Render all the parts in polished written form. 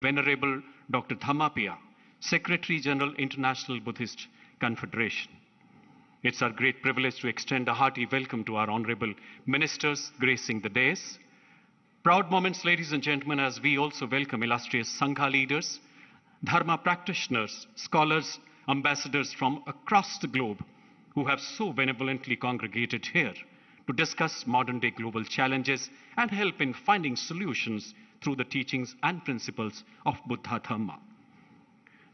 Venerable Dr. Dhammapaya, Secretary General, International Buddhist Confederation. It's our great privilege to extend a hearty welcome to our honorable ministers gracing the dais. Proud moments, ladies and gentlemen, as we also welcome illustrious Sangha leaders, Dharma practitioners, scholars, ambassadors from across the globe who have so benevolently congregated here to discuss modern-day global challenges and help in finding solutions through the teachings and principles of Buddha Dhamma.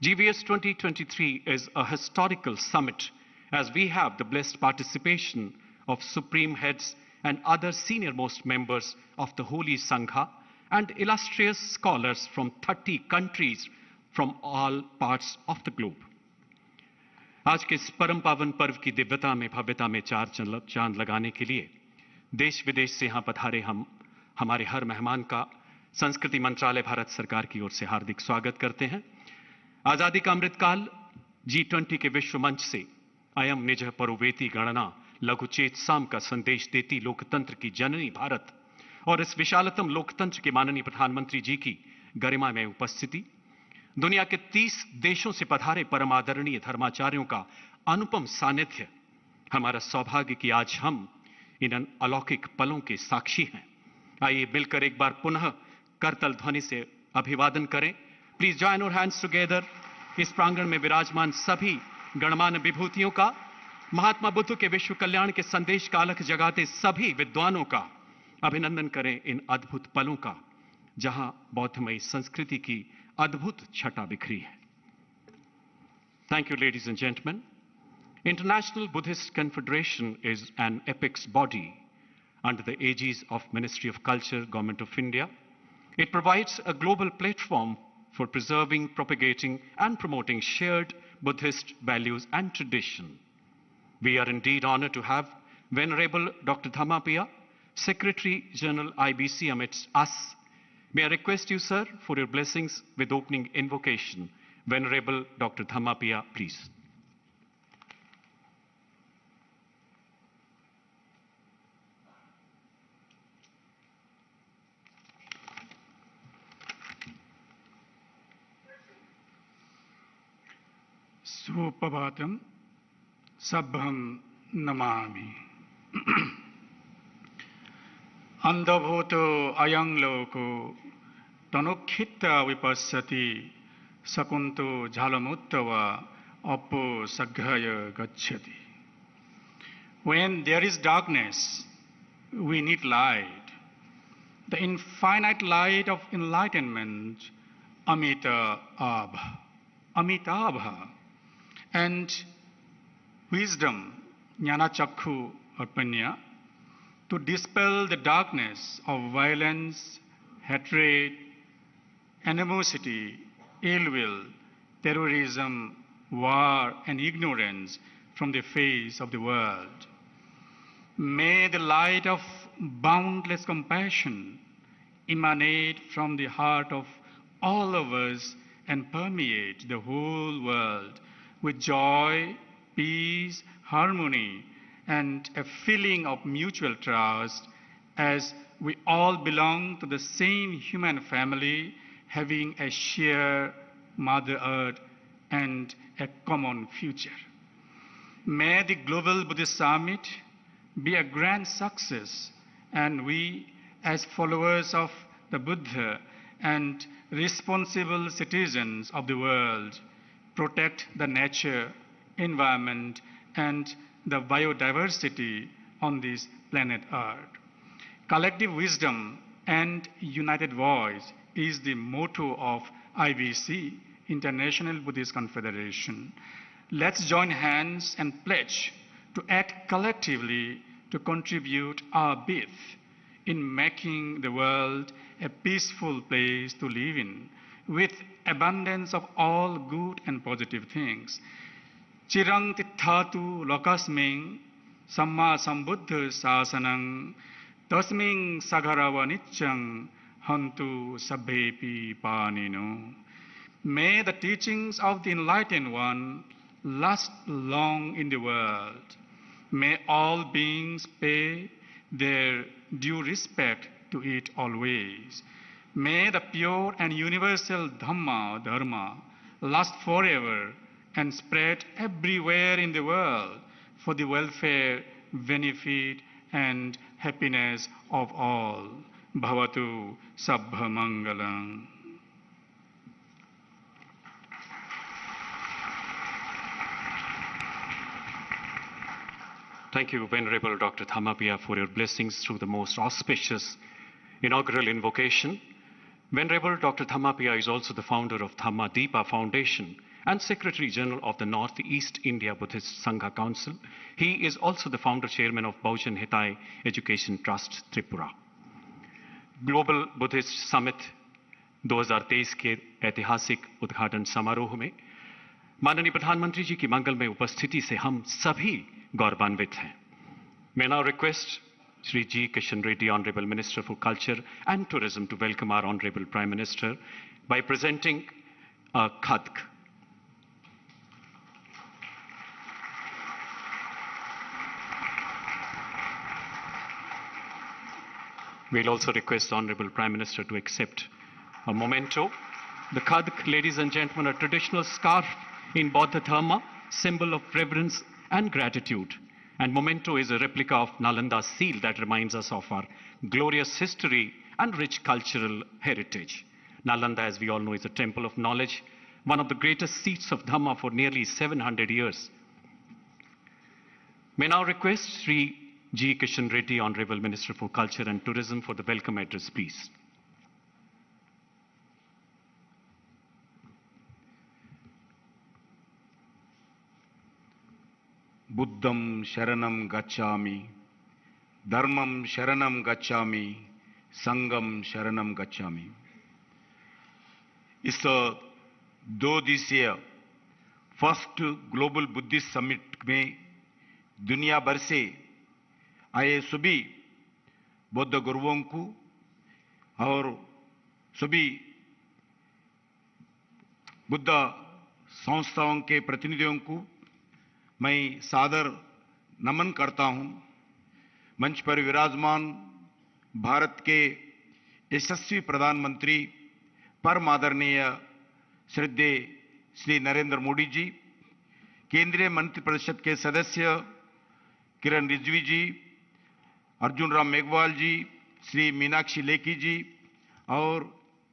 GBS 2023 is a historical summit as we have the blessed participation of supreme heads and other senior-most members of the Holy Sangha and illustrious scholars from 30 countries from all parts of the globe. आज के इस परम पावन पर्व की दिव्यता में भव्यता में चार चांद लगाने के लिए देश विदेश से यहाँ पधारे हम हमारे हर मेहमान का संस्कृति मंत्रालय भारत सरकार की ओर से हार्दिक स्वागत करते हैं। आजादी का अमृतकाल G20 के विश्व मंच से अयम निज परोवेति गणना लघुचेत साम का संदेश देती लोकतंत्र की जननी भारत और इस विशालतम लोकतंत्र के माननीय प्रधानमंत्री जी की गरिमा में उपस्थिति, दुनिया के 30 देशों से पधारे परम आदरणीय धर्माचार्यों का अनुपम सानिध्य, हमारा सौभाग्य कि आज हम इन अलौकिक पलों के साक्षी हैं। आइए मिलकर एक बार पुनः करतल ध्वनि से अभिवादन करें। Please join our hands together. इस प्रांगण में विराजमान सभी गणमान्य विभूतियों का, महात्मा बुद्ध के विश्व कल्याण के संदेश का अलख जगाते सभी विद्वानों का अभिनंदन करें इन अद्भुत पलों का, जहां बौद्धमयी संस्कृति की अद्भुत छटा बिखरी है। Thank you, ladies and gentlemen. International Buddhist Confederation is an apex body under the aegis of Ministry of Culture, Government of India. It provides a global platform for preserving, propagating, and promoting shared Buddhist values and tradition. We are indeed honored to have Venerable Dr. Dhammapaya, Secretary General IBC, amidst us. May I request you, sir, for your blessings with opening invocation. Venerable Dr. Dhammapaya, please. Suprabhatam Sabbham Namami. Andhabhuto ayang loko tanukhitta vipassati sakunto jhalamuttava appo saghaya gacchati. When there is darkness, we need light. The infinite light of enlightenment, Amitabha. Amitabha. And wisdom, Jnana Chakku Arpanya, to dispel the darkness of violence, hatred, animosity, ill will, terrorism, war, and ignorance from the face of the world. May the light of boundless compassion emanate from the heart of all of us and permeate the whole world with joy, peace, harmony, and a feeling of mutual trust as we all belong to the same human family, having a shared Mother Earth and a common future. May the Global Buddhist Summit be a grand success, and we, as followers of the Buddha and responsible citizens of the world, protect the nature, environment, and the biodiversity on this planet Earth. Collective wisdom and united voice is the motto of IBC, International Buddhist Confederation. Let's join hands and pledge to act collectively to contribute our bit in making the world a peaceful place to live in, with abundance of all good and positive things. Chirang tithatu lokasming samma sambuddha sasanang tasming sagarava nityang hantu sabhepi panino. May the teachings of the Enlightened One last long in the world. May all beings pay their due respect to it always. May the pure and universal Dhamma, Dharma, last forever and spread everywhere in the world for the welfare, benefit, and happiness of all. Bhavatu Sabbha Mangalam. Thank you, Venerable Dr. Thamapia, for your blessings through the most auspicious inaugural invocation. Venerable Dr. Thamapia is also the founder of Dhamma Deepa Foundation and Secretary General of the Northeast India Buddhist Sangha Council. He is also the founder chairman of Baujan Hitai Education Trust, Tripura. Global Buddhist summit 2023 के ऐतिहासिक उद्घाटन समारोह में माननीय प्रधानमंत्री जी की मंगलमय उपस्थिति से हम सभी गौरवान्वित हैं. May now request Shri G. Kishan Reddy, Honorable Minister for Culture and Tourism, to welcome our Honorable Prime Minister by presenting a khadk. We'll also request the Honorable Prime Minister to accept a memento. The khadk, ladies and gentlemen, a traditional scarf in Bauddha Dharma, symbol of reverence and gratitude. And memento is a replica of Nalanda's seal that reminds us of our glorious history and rich cultural heritage. Nalanda, as we all know, is a temple of knowledge, one of the greatest seats of Dhamma for nearly 700 years. May now request Sri G. Kishan Reddy, Honorable Minister for Culture and Tourism, for the welcome address, please. Buddham Sharanam Gacchami, Dharmam Sharanam Gacchami, Sangam Sharanam Gacchami. इस 2 दिवसीय first global Buddhist summit में दुनिया भर से आए सभी बौद्ध गुरुओं को और सभी बुद्ध संस्थाओं के प्रतिनिधियों को मैं सादर नमन करता हूं. मंच पर विराजमान भारत के यशस्वी प्रधानमंत्री परम आदरणीय श्रद्धेय श्री नरेंद्र मोदी जी, केंद्रीय मंत्रिपरिषद के सदस्य किरण रिजवी जी, अर्जुन राम मेघवाल जी, श्री मीनाक्षी लेखी जी और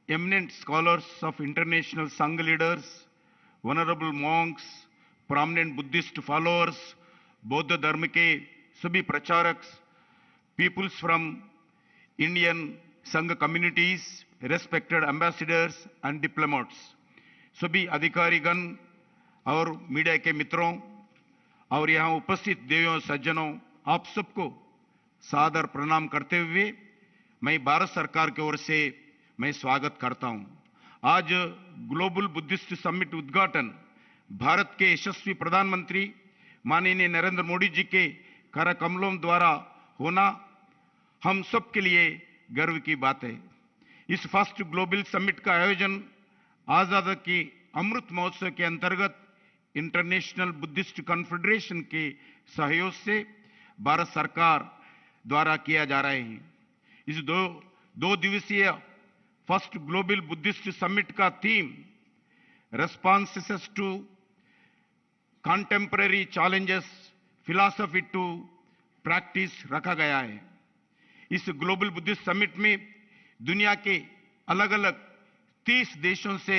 एमिनेंट स्कॉलर्स ऑफ इंटरनेशनल संघ leaders, vulnerable Monks, prominent Buddhist followers, बौद्ध धर्म के सभी प्रचारक, peoples from Indian संघ communities, respected ambassadors and diplomats, सभी अधिकारीगण और मीडिया के मित्रों और यहाँ उपस्थित देवियों सज्जनों, आप सबको सादर प्रणाम करते हुए मैं भारत सरकार की ओर से मैं स्वागत करता हूँ. आज ग्लोबल बुद्धिस्ट समिट उद्घाटन भारत के यशस्वी प्रधानमंत्री माननीय नरेंद्र मोदी जी के करकमलों द्वारा होना हम सब के लिए गर्व की बात है. इस फर्स्ट ग्लोबल समिट का आयोजन आजादी की अमृत महोत्सव के अंतर्गत इंटरनेशनल बुद्धिस्ट कॉन्फेडरेशन के सहयोग से भारत सरकार द्वारा किया जा रहा है. इस दो दिवसीय फर्स्ट ग्लोबल बुद्धिस्ट समिट का theme responses to contemporary challenges, philosophy to practice रखा गया है. इस ग्लोबल बुद्धिस्ट समिट में दुनिया के अलग अलग 30 देशों से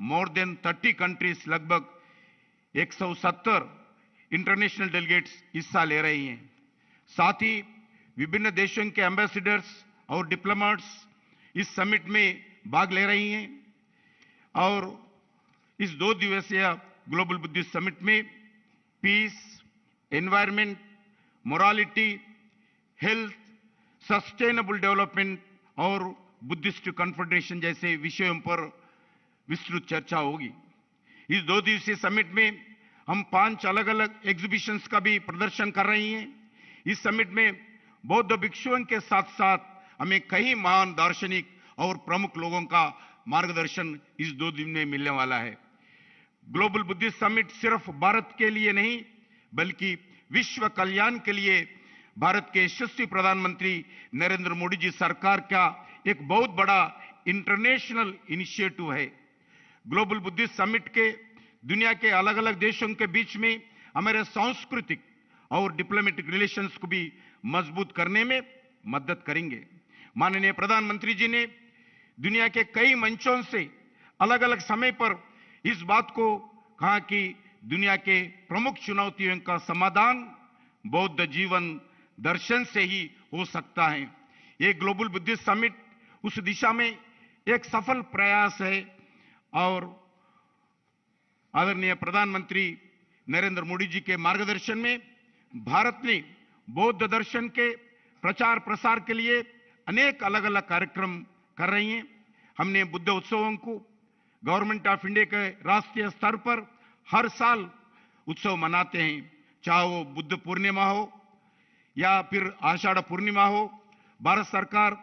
मोर देन 30 कंट्रीज, लगभग 170 इंटरनेशनल डेलीगेट्स हिस्सा ले रही हैं. साथ ही विभिन्न देशों के एम्बेसडर्स और डिप्लोमेट्स इस समिट में भाग ले रही हैं. और इस 2 दिवसीय ग्लोबल बुद्धिस्ट समिट में peace, environment, morality, health, sustainable development और बुद्धिस्ट कॉन्फेडरेशन जैसे विषयों पर विस्तृत चर्चा होगी. इस 2 दिवसीय समिट में हम 5 अलग अलग एग्जीबिशंस का भी प्रदर्शन कर रही हैं. इस समिट में बौद्ध भिक्षुओं के साथ साथ हमें कई महान दार्शनिक और प्रमुख लोगों का मार्गदर्शन इस 2 दिन में मिलने वाला है. ग्लोबल बुद्धिस्ट समिट सिर्फ भारत के लिए नहीं बल्कि विश्व कल्याण के लिए भारत के यशस्वी प्रधानमंत्री नरेंद्र मोदी जी सरकार का एक बहुत बड़ा इंटरनेशनल इनिशिएटिव है। ग्लोबल बुद्धिस्ट समिट के दुनिया के अलग अलग देशों के बीच में हमारे सांस्कृतिक और डिप्लोमेटिक रिलेशंस को भी मजबूत करने में मदद करेंगे। माननीय प्रधानमंत्री जी ने दुनिया के कई मंचों से अलग अलग समय पर इस बात को कहा कि दुनिया के प्रमुख चुनौतियों का समाधान बौद्ध जीवन दर्शन से ही हो सकता है। ये ग्लोबल बुद्धिस्ट समिट उस दिशा में एक सफल प्रयास है और आदरणीय प्रधानमंत्री नरेंद्र मोदी जी के मार्गदर्शन में भारत ने बौद्ध दर्शन के प्रचार प्रसार के लिए अनेक अलग अलग कार्यक्रम कर रही हैं। हमने बुद्ध उत्सवों को गवर्नमेंट ऑफ इंडिया के राष्ट्रीय स्तर पर हर साल उत्सव मनाते हैं, चाहे वो बुद्ध पूर्णिमा हो या फिर आषाढ़ पूर्णिमा हो। भारत सरकार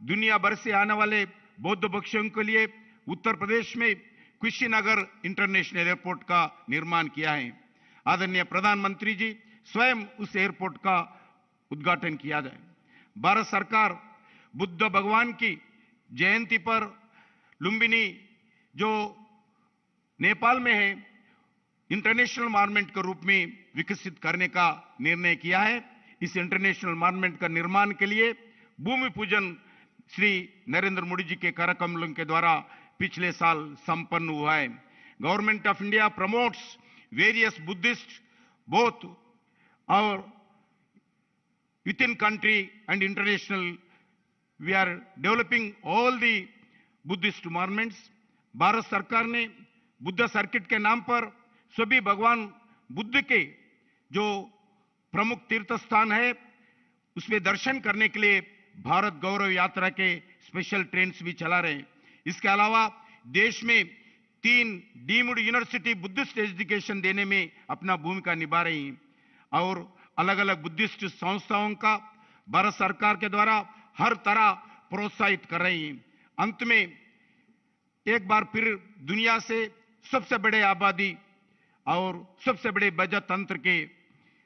दुनिया भर से आने वाले बौद्ध भिक्षुओं के लिए उत्तर प्रदेश में कुशीनगर इंटरनेशनल एयरपोर्ट का निर्माण किया है। आदरणीय प्रधानमंत्री जी स्वयं उस एयरपोर्ट का उद्घाटन किया जाए। भारत सरकार बुद्ध भगवान की जयंती पर लुम्बिनी जो नेपाल में है इंटरनेशनल मॉन्यूमेंट के रूप में विकसित करने का निर्णय किया है। इस इंटरनेशनल मॉन्यूमेंट का निर्माण के लिए भूमि पूजन श्री नरेंद्र मोदी जी के कार्यक्रमों के द्वारा पिछले साल संपन्न हुआ है। Government of India promotes various Buddhist both और within country and international. We are developing all the Buddhist monuments. Bharat सरकार ने बुद्ध सर्किट के नाम पर सभी भगवान बुद्ध के जो प्रमुख तीर्थ स्थान है उसमें दर्शन करने के लिए भारत गौरव यात्रा के स्पेशल ट्रेन भी चला रहे हैं। इसके अलावा देश में 3 डीम्ड यूनिवर्सिटी बुद्धिस्ट एजुकेशन देने में अपना भूमिका निभा रही हैं और अलग अलग बुद्धिस्ट संस्थाओं का भारत सरकार के द्वारा हर तरह प्रोत्साहित कर रही हैं। अंत में एक बार फिर दुनिया से सबसे बड़े आबादी और सबसे बड़े बजट तंत्र के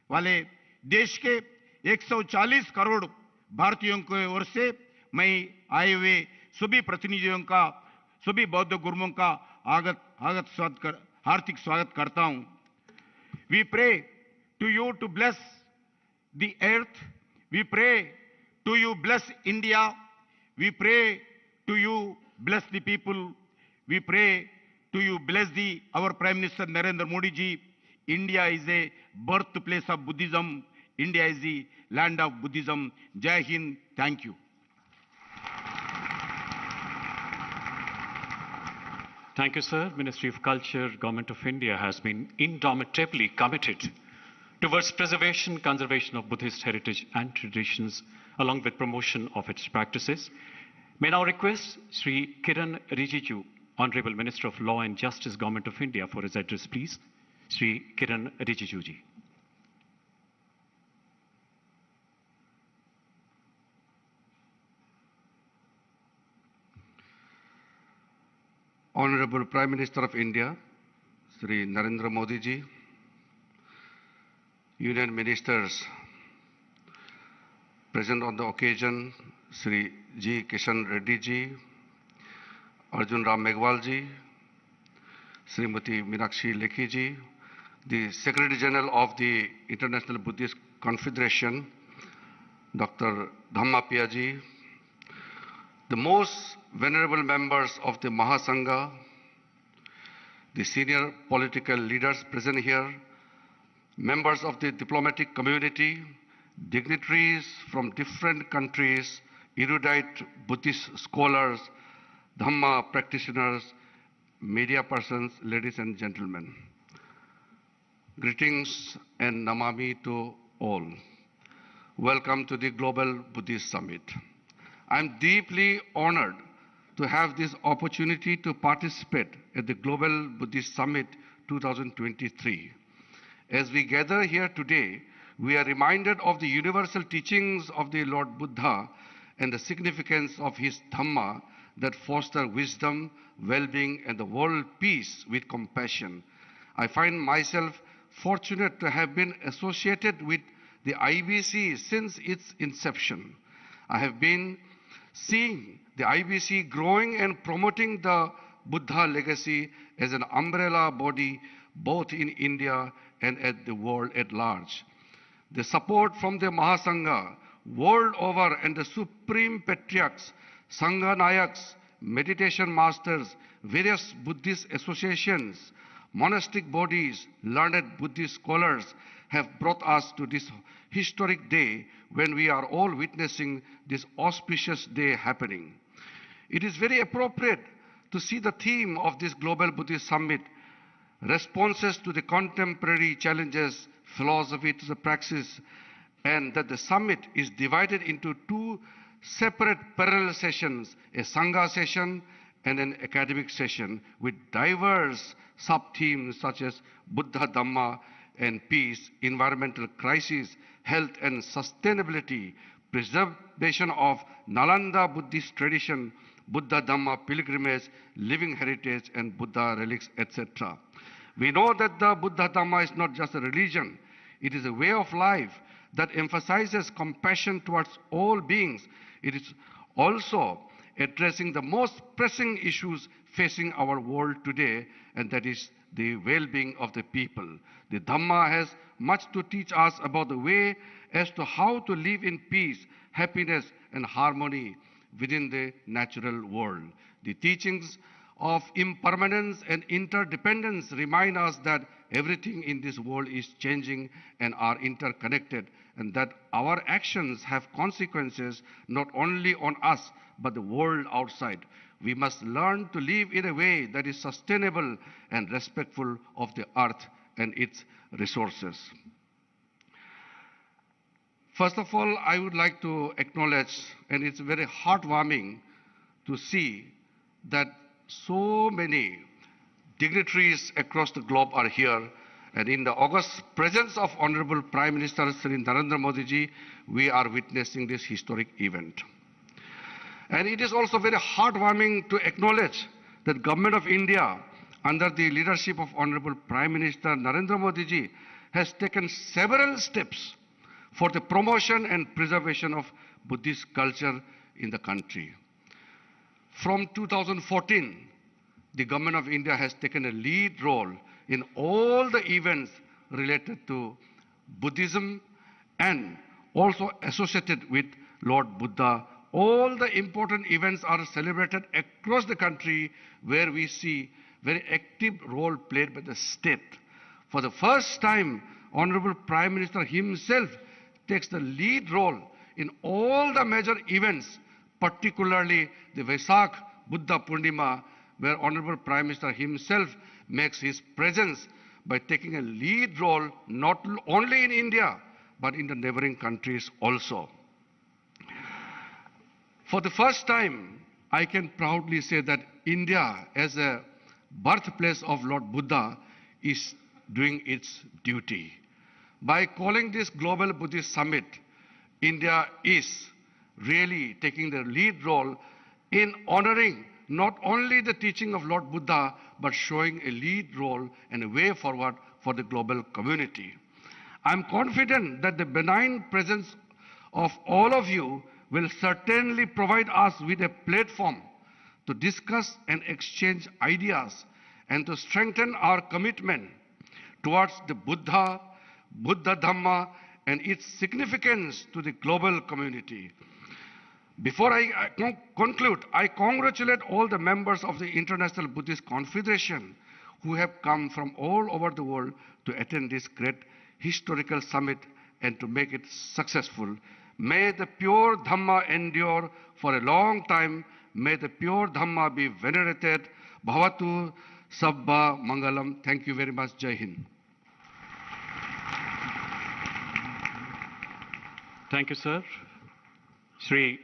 वाले देश के 140 करोड़ भारतीयों की ओर से मैं आए हुए सभी प्रतिनिधियों का, सभी बौद्ध गुरुओं का हार्दिक स्वागत करता हूं। We pray to you to bless the earth, we pray to you bless India, we pray to you bless the people, we pray to you bless our Prime Minister Narendra Modi ji. India is a birthplace of Buddhism, India is the land of Buddhism. Jai Hind, thank you. Thank you, sir. Ministry of Culture, Government of India has been indomitably committed towards preservation, conservation of Buddhist heritage and traditions, along with promotion of its practices. May now request Sri Kiran Rijiju, Honorable Minister of Law and Justice, Government of India, for his address, please. Sri Kiran Rijiju ji. Honorable Prime Minister of India, Sri Narendra Modi ji, Union Ministers present on the occasion, Sri G. Kishan Reddy ji, Arjun Ram Meghwal ji, Srimati Meenakshi Lekhi ji, the Secretary General of the International Buddhist Confederation, Dr. Dhammapaya ji, the most venerable members of the Mahasangha, the senior political leaders present here, members of the diplomatic community, dignitaries from different countries, erudite Buddhist scholars, Dhamma practitioners, media persons, ladies and gentlemen. Greetings and Namami to all. Welcome to the Global Buddhist Summit. I'm deeply honored to have this opportunity to participate at the Global Buddhist Summit 2023. As we gather here today, we are reminded of the universal teachings of the Lord Buddha and the significance of his Dhamma that foster wisdom, well-being, and the world peace with compassion. I find myself fortunate to have been associated with the IBC since its inception. I have been seeing the IBC growing and promoting the Buddha legacy as an umbrella body both in India and at the world at large. The support from the Mahasangha world over and the supreme patriarchs, Sangha Nayaks, meditation masters, various Buddhist associations, monastic bodies, learned Buddhist scholars have brought us to this historic day when we are all witnessing this auspicious day happening. It is very appropriate to see the theme of this Global Buddhist Summit, responses to the contemporary challenges, philosophy to the praxis, and that the summit is divided into two separate parallel sessions, a Sangha session and an academic session with diverse sub-themes such as Buddha Dhamma and peace, environmental crisis, health and sustainability, preservation of Nalanda Buddhist tradition, Buddha Dhamma pilgrimage, living heritage and Buddha relics, etc. We know that the Buddha Dhamma is not just a religion, it is a way of life that emphasizes compassion towards all beings. It is also addressing the most pressing issues facing our world today, and that is the well-being of the people. The Dhamma has much to teach us about the way as to how to live in peace, happiness, and harmony within the natural world. The teachings of impermanence and interdependence remind us that everything in this world is changing and are interconnected, and that our actions have consequences not only on us, but the world outside. We must learn to live in a way that is sustainable and respectful of the earth and its resources. First of all, I would like to acknowledge, and it's very heartwarming to see that so many dignitaries across the globe are here. And in the august presence of Honorable Prime Minister Sri Narendra Modi ji, we are witnessing this historic event. And it is also very heartwarming to acknowledge that Government of India, under the leadership of Honorable Prime Minister Narendra Modi ji, has taken several steps for the promotion and preservation of Buddhist culture in the country. From 2014, the Government of India has taken a lead role in all the events related to Buddhism and also associated with Lord Buddha. All the important events are celebrated across the country where we see very active role played by the state. For the first time, Honorable Prime Minister himself takes the lead role in all the major events, particularly the Vesak Buddha Purnima, where Honorable Prime Minister himself makes his presence by taking a lead role not only in India, but in the neighboring countries also. For the first time, I can proudly say that India, as a birthplace of Lord Buddha, is doing its duty. By calling this Global Buddhist Summit, India is really taking the lead role in honoring not only the teaching of Lord Buddha, but showing a lead role and a way forward for the global community. I'm confident that the benign presence of all of you will certainly provide us with a platform to discuss and exchange ideas and to strengthen our commitment towards the Buddha, Buddha Dhamma, and its significance to the global community. Before I conclude, I congratulate all the members of the International Buddhist Confederation who have come from all over the world to attend this great historical summit and to make it successful. May the pure Dhamma endure for a long time. May the pure Dhamma be venerated. Bhavatu Sabba Mangalam. Thank you very much. Jai Hind. Thank you, sir. Sri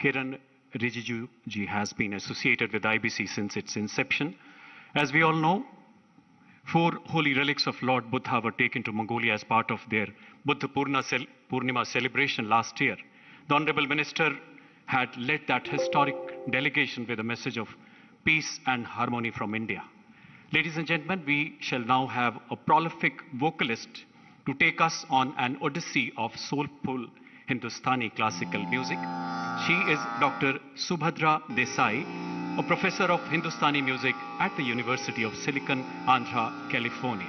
Kiran Rijiju ji has been associated with IBC since its inception. As we all know, 4 holy relics of Lord Buddha were taken to Mongolia as part of their Buddha Purnima celebration last year. The Honorable Minister had led that historic delegation with a message of peace and harmony from India. Ladies and gentlemen, we shall now have a prolific vocalist to take us on an odyssey of soulful Hindustani classical music. She is Dr. Subhadra Desai, a professor of Hindustani music at the University of Silicon, Andhra, California.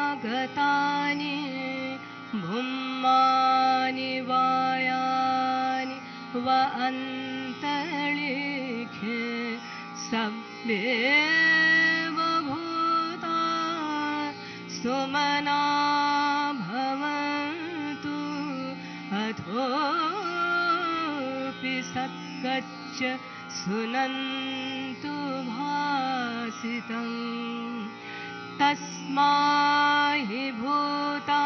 समागतानि भूमानि वायानि व अन्तरिक्षे सब्देव भूता सुमना भवन्तु अथोऽपि सत्कच्च सुनन्तु भासितम् तस्माहि भूता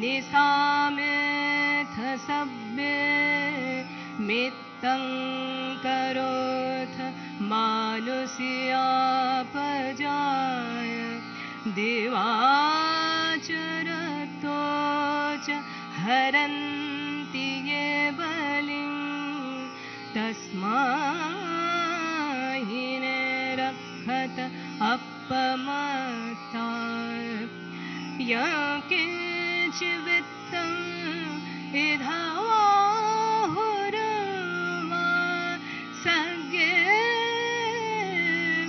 निसामेथ सब्बे मित्तं करोथ मानुष्यापजाय दिवाचरतो च हरन्ति ये बलिं तस्माहि निरक्षत अपमता यकिंचिवित्तं इधाहुर्वा सज्ञे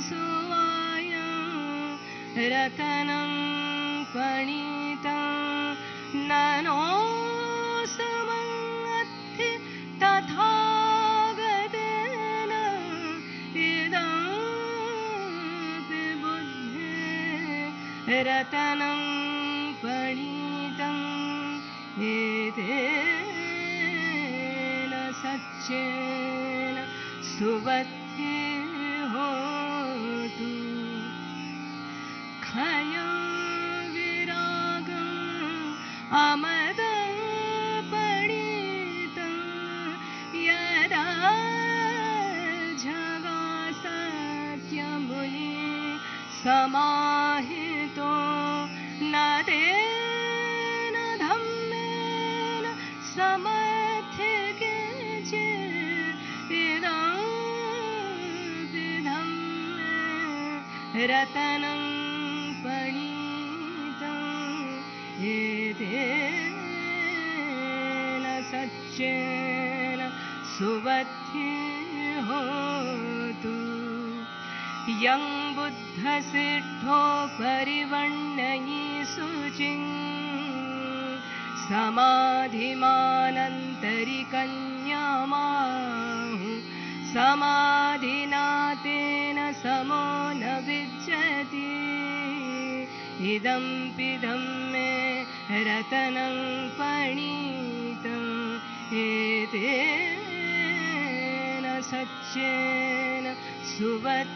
सुवायं रतनं पणितं ननो समंगति तथागतेन इदं रतनं पणितं एतेन सच्चेन सुवत्तिर्होतु क्षयं विरागम् अमदं पणितं यदा जगासत्यमुनि समाहितो न तेन धम्मेन समर्थिके चिदिदंपि धम्मे रतनं पणितं एतेन सच्चेन सुवत्तिर्होतु यं बुद्धसिद्धो परिवर्णयि शुचिं समाधिमानन्तरिकन्यामाहु समाधिना तेन समो न विज्जति इदंपिदं मे रतनं पणितं एतेन सच्चेन सुवत्तिर्होतु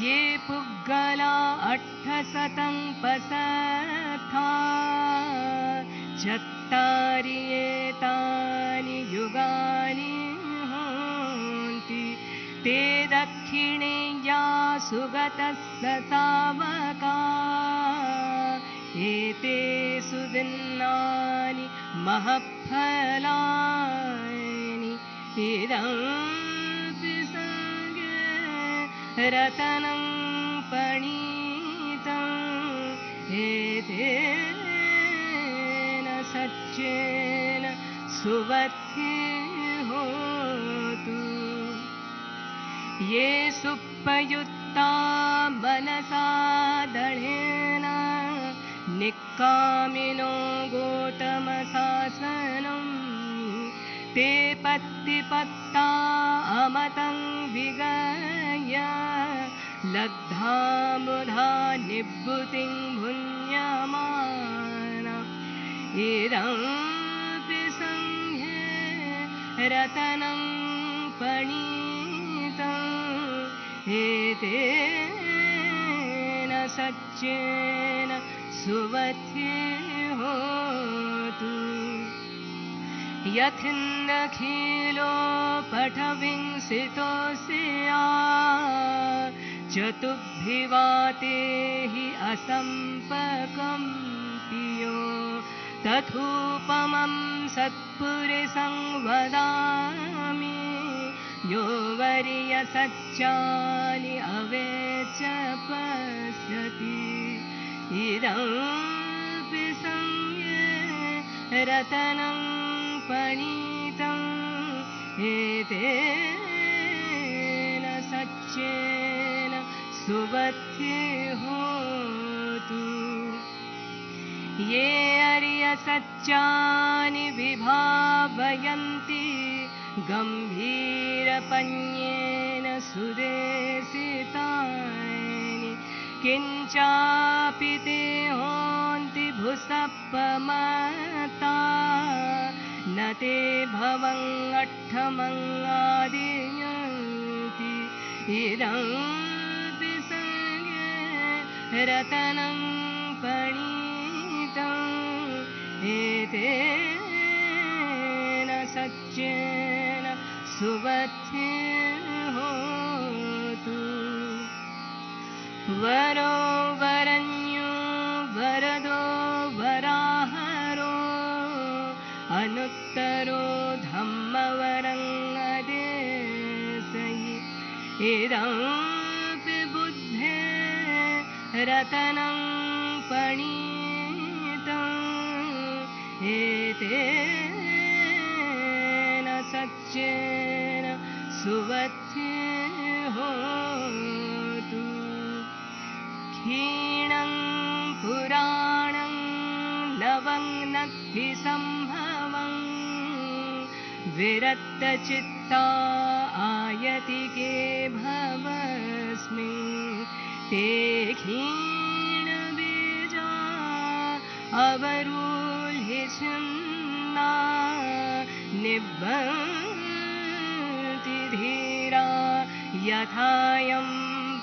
ये पुग्गला 800 पसथा चत्तारि एतानि युगानि हन्ति ते दक्षिणेया सुगतस्य तावका एते सुदिन्नानि महफलानि इदंपि संगे रतनं पणितं एतेन सच्चेन सुवत्तिर्होतु ये सुप्पयुक्ता मनसा दृढेन निक्कामिनो गोतमशासनं ते पत्तिपत्ता अमतं विगय लब्धा मुधा निभृतिं भुञ्जमाना इदंपि संघे रतनं पणितं एतेन सच्चेन सुवत्तिर्होतु यथिन्दखिलो पठविंसितोऽस्या चतुर्भिवाते हि असम्पकं पियो तथोपमं सत्पुरुषं वदामि यो वर्यसच्चानि अवेच पश्यति इदमपि संज्ञे रतनं पणितम् एतेन सच्चेन सुबद्धि होतु ये अर्यसच्चानि विभावयन्ति गम्भीरपण्येन सुदेशितानि किञ्चापि ते होन्ति भुसप्पमता न ते भवङ्गठमङ्गादियन्ति इदमपि संज्ञे रतनं पणितम् एतेन सच्चेन सुबद्धि होतु वरो वरन्यो वरदो वराहरो अनुत्तरो धम्मवरङ्गदेशयि इदमपि बुद्धे रतनं पणितम् एतेन सच्चेन सुबद्धि होतु क्षीणं पुराणं नवं नद्धि सम्भवं विरक्तचित्ता आयतिके भवस्मिन् ते क्षीणबीजा अवरुह्यच्छिन्ना निभ्रन्ति धीरा यथायं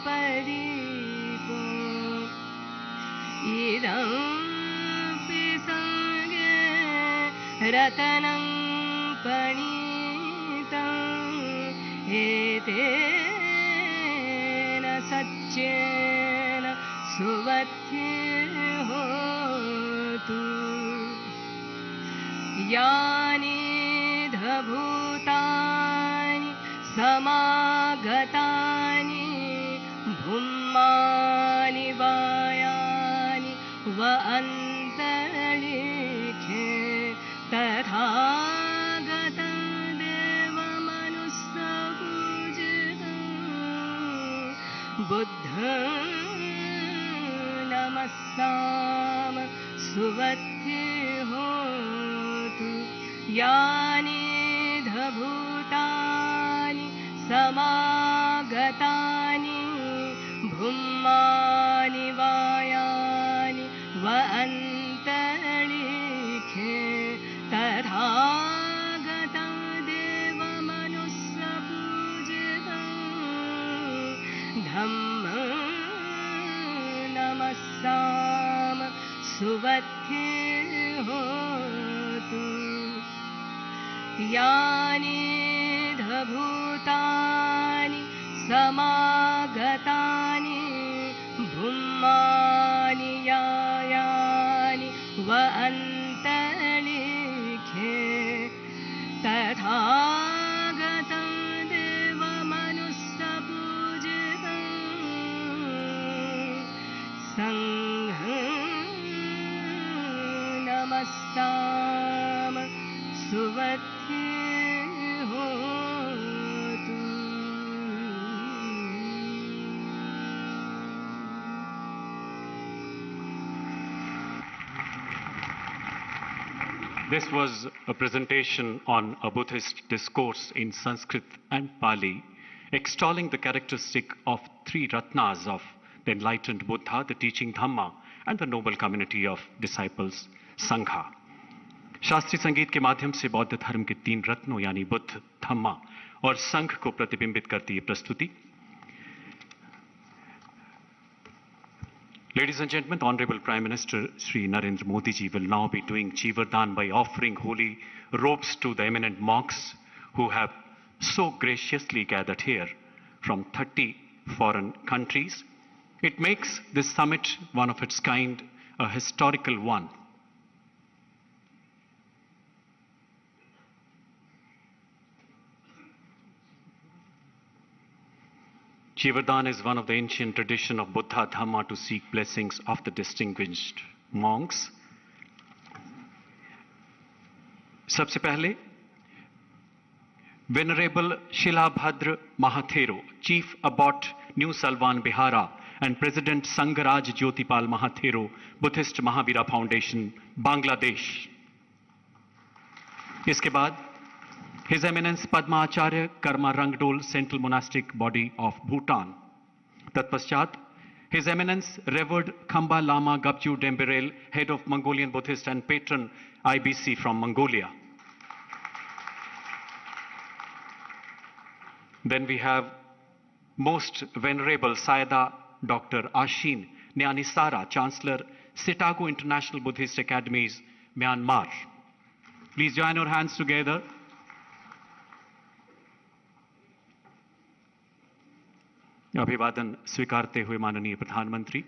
पदीपो इदमपि संज्ञे रतनं पणितम् एतेन सच्चेन सुबद्धि होतु यानि धभूतानि समागतानि भूमानि वायानि व अन्तरिक्षे तथागतं देवमनुष्यपूजितं बुद्धं नमस्साम सुबद्धि होतु यानि धभूतानि समागतानि भूमानि वायानि व अन्तरिक्षे तथागतं देवमनुष्यपूजितं धम्मं नमस्साम सुबद्धि होतु यानि धभूतानि समागतानि भूमानि यायानि व अन्तरिक्षे तथागतं देवमनुष्यपूजितं संघं नमस्साम सुबद्धि होतु This was a presentation on a Buddhist discourse in Sanskrit and Pali, extolling the characteristic of three Ratnas of the enlightened Buddha, the teaching Dhamma, and the noble community of disciples, Sangha. शास्त्रीय संगीत के माध्यम से बौद्ध धर्म के तीन रत्नों यानी बुद्ध, धम्मा और संघ को प्रतिबिंबित करती ये प्रस्तुति. Ladies and gentlemen, the Honorable Prime Minister Shri Narendra Modi ji will now be doing Chivardhan by offering holy robes to the eminent monks who have so graciously gathered here from 30 foreign countries. It makes this summit one of its kind, a historical one. Jivardhan is one of the ancient tradition of Buddha Dhamma to seek blessings of the distinguished monks. सबसे पहले Venerable Shilabhadra Mahathero, Chief Abbot New Salvan Bihara, and President Sangaraj Jyotipal Mahathero, Buddhist Mahavira Foundation, Bangladesh. इसके बाद His Eminence Padma Acharya Karma Rangdol, Central Monastic Body of Bhutan. तत्पश्चात His Eminence Revered Khamba Lama Gapju Demberel, Head of Mongolian Buddhist and Patron IBC from Mongolia. Then we have Most Venerable Sayadaw Dr. Ashin Nyanisara, Chancellor, Sitago International Buddhist Academies, Myanmar. Please join your hands together. अभिवादन स्वीकारते हुए माननीय प्रधानमंत्री,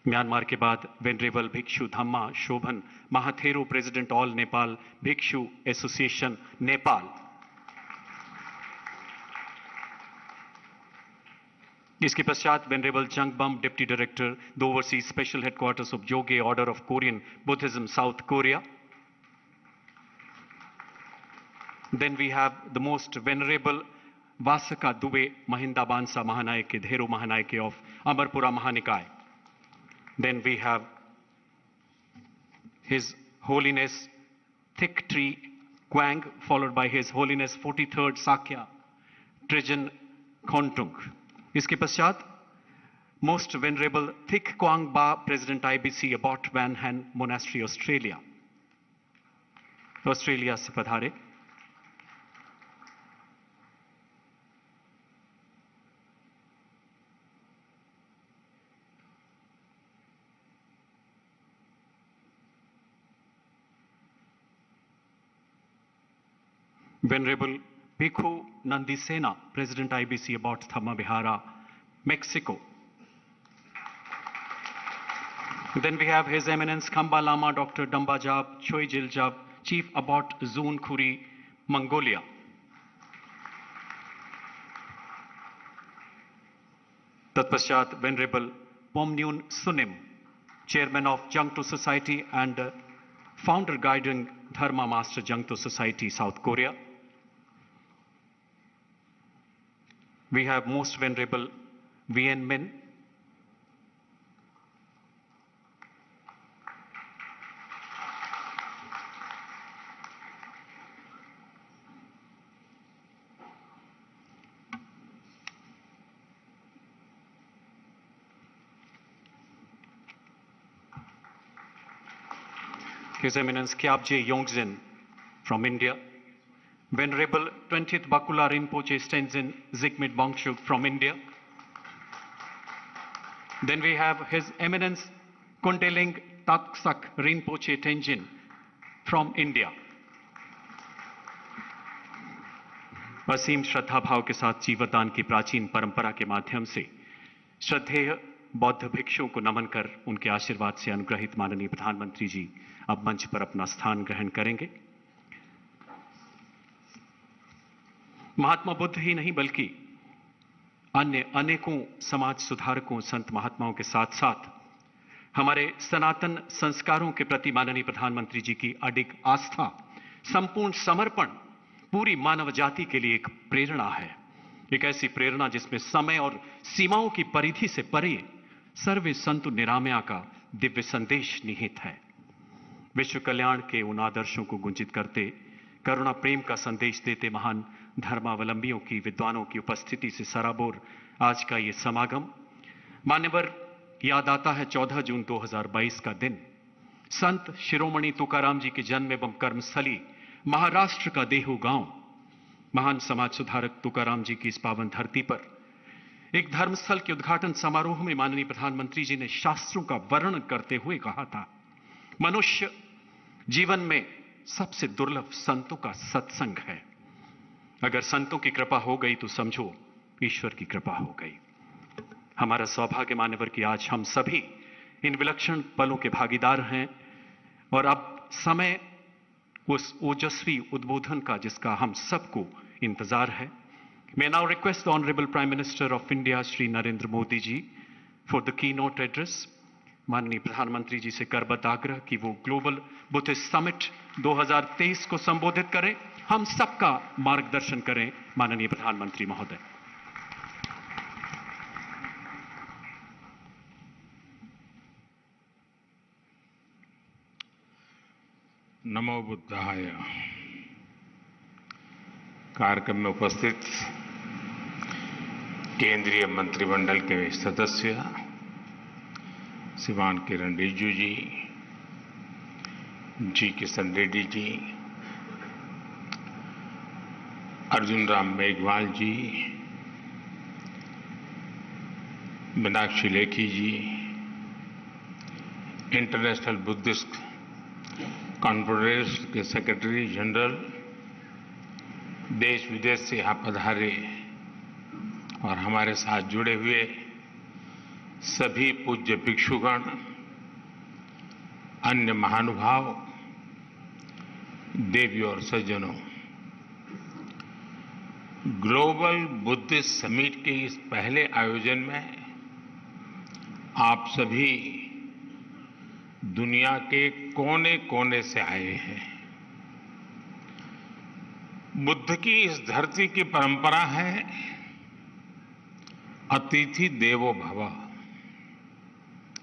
Myanmar के बाद venerable bhikshu Dhamma Sobhana Mahathero, president all Nepal bhikshu association Nepal. इसके पश्चात venerable Jangbeom, deputy director the overseas special headquarters of Jogye order of Korean Buddhism, South Korea. Then we have the most venerable Vasaka Dube Mahinda Bansa Mahanayake, Dhero Mahanayake of Amarpura Mahanikai. Then we have His Holiness Thick Tree Kwang, followed by His Holiness 43rd Sakya Trijan Khontung. इसके पश्चात Most Venerable Thich Quang Ba, President IBC, Abbot Van Han Monastery, Australia. Australia से पधारे. Venerable Bhikkhu Nandisena, President IBC, Abbot Dhamma Vihara, Mexico. Then we have His Eminence Khamba Lama Dr. Dambajab Choi Jiljab, Chief Abbot Zun Khuri, Mongolia. तत्पश्चात Venerable Pomnyun Sunim, Chairman of Jangto Society and Founder Guiding Dharma Master Jangto Society, South Korea. We have Most Venerable Vien Min, His Eminence Kyabje Yongzin from India, Venerable 20th Bakula Rinpoche Tenzin Zikmit Bangshuk from India. Then we have His Eminence Kundeling Tatsak Rinpoche Tenzin from India. असीम श्रद्धा भाव के साथ जीवदान की प्राचीन परंपरा के माध्यम से श्रद्धेय बौद्ध भिक्षुओं को नमन कर उनके आशीर्वाद से अनुग्रहित माननीय प्रधानमंत्री जी अब मंच पर अपना स्थान ग्रहण करेंगे. महात्मा बुद्ध ही नहीं बल्कि अन्य अनेकों समाज सुधारकों, संत महात्माओं के साथ साथ हमारे सनातन संस्कारों के प्रति माननीय प्रधानमंत्री जी की अडिग आस्था, संपूर्ण समर्पण पूरी मानव जाति के लिए एक प्रेरणा है. एक ऐसी प्रेरणा जिसमें समय और सीमाओं की परिधि से परे सर्वे संतु निरामया का दिव्य संदेश निहित है. विश्व कल्याण के उन आदर्शों को गुंजित करते, करुणा प्रेम का संदेश देते महान धर्मावलंबियों की, विद्वानों की उपस्थिति से सराबोर आज का ये समागम. मान्यवर, याद आता है 14 जून 2022 का दिन, संत शिरोमणि तुकाराम जी के जन्म एवं कर्मस्थली महाराष्ट्र का देहू गांव, महान समाज सुधारक तुकाराम जी की इस पावन धरती पर एक धर्मस्थल के उद्घाटन समारोह में माननीय प्रधानमंत्री जी ने शास्त्रों का वर्णन करते हुए कहा था, मनुष्य जीवन में सबसे दुर्लभ संतों का सत्संग है. अगर संतों की कृपा हो गई तो समझो ईश्वर की कृपा हो गई। हमारा सौभाग्य मान्यवर कि आज हम सभी इन विलक्षण पलों के भागीदार हैं और अब समय उस ओजस्वी उद्बोधन का जिसका हम सबको इंतजार है। May I now request the Honorable Prime Minister of India, Shri Narendra Modi ji, for the keynote address. माननीय प्रधानमंत्री जी से करबद्ध आग्रह कि वो ग्लोबल बुद्धिस्ट समिट 2023 को संबोधित करें, हम सबका मार्गदर्शन करें। माननीय प्रधानमंत्री महोदय। नमो बुद्धाय। कार्यक्रम में उपस्थित केंद्रीय मंत्रिमंडल के सदस्य श्रीमान किरण रिजिजू जी, जी किशन रेड्डी जी, अर्जुन राम मेघवाल जी, मीनाक्षी लेखी जी, इंटरनेशनल बुद्धिस्ट कॉन्फ्रेंस के सेक्रेटरी जनरल, देश विदेश से यहाँ पधारे और हमारे साथ जुड़े हुए सभी पूज्य भिक्षुगण, अन्य महानुभाव, देवी और सज्जनों, ग्लोबल बुद्धिस्ट समिट के इस पहले आयोजन में आप सभी दुनिया के कोने कोने से आए हैं। बुद्ध की इस धरती की परंपरा है अतिथि देवो भव,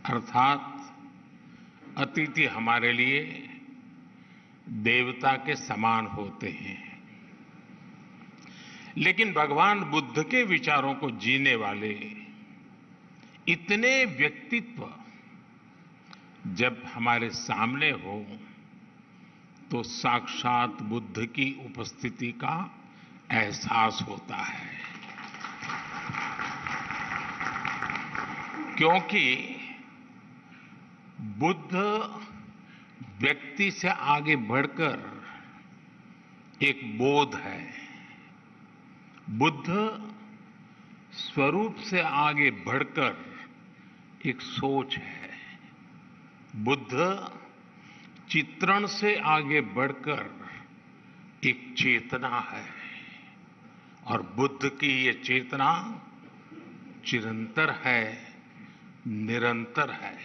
अर्थात अतिथि हमारे लिए देवता के समान होते हैं। लेकिन भगवान बुद्ध के विचारों को जीने वाले इतने व्यक्तित्व जब हमारे सामने हो तो साक्षात बुद्ध की उपस्थिति का एहसास होता है, क्योंकि बुद्ध व्यक्ति से आगे बढ़कर एक बोध है, बुद्ध स्वरूप से आगे बढ़कर एक सोच है, बुद्ध चित्रण से आगे बढ़कर एक चेतना है और बुद्ध की ये चेतना चिरंतर है, निरंतर है।